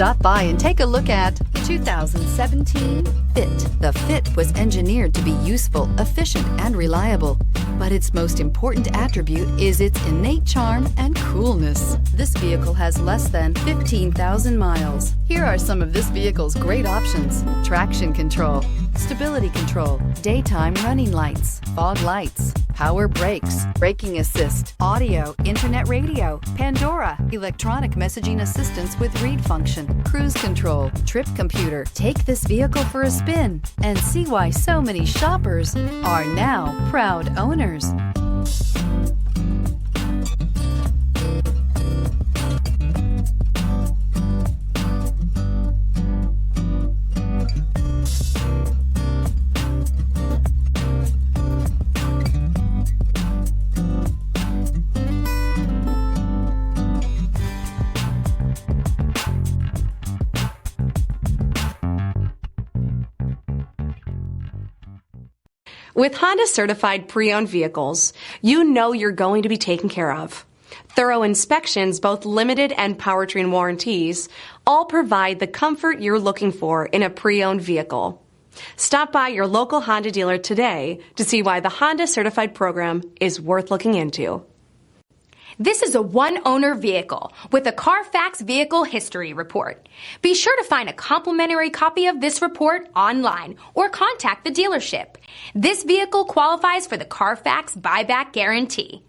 Stop by and take a look at 2017 Fit. The Fit was engineered to be useful, efficient, and reliable. But its most important attribute is its innate charm and coolness. This vehicle has less than 15,000 miles. Here are some of this vehicle's great options: traction control, stability control, daytime running lights, fog lights, power brakes, braking assist, audio, internet radio, Pandora, electronic messaging assistance with read function, cruise control, trip computer. Take this vehicle for a spin and see why so many shoppers are now proud owners. With Honda certified pre-owned vehicles, you know you're going to be taken care of. Thorough inspections, both limited and powertrain warranties, all provide the comfort you're looking for in a pre-owned vehicle. Stop by your local Honda dealer today to see why the Honda certified program is worth looking into. This is a one-owner vehicle with a Carfax Vehicle History Report. Be sure to find a complimentary copy of this report online or contact the dealership. This vehicle qualifies for the Carfax Buyback Guarantee.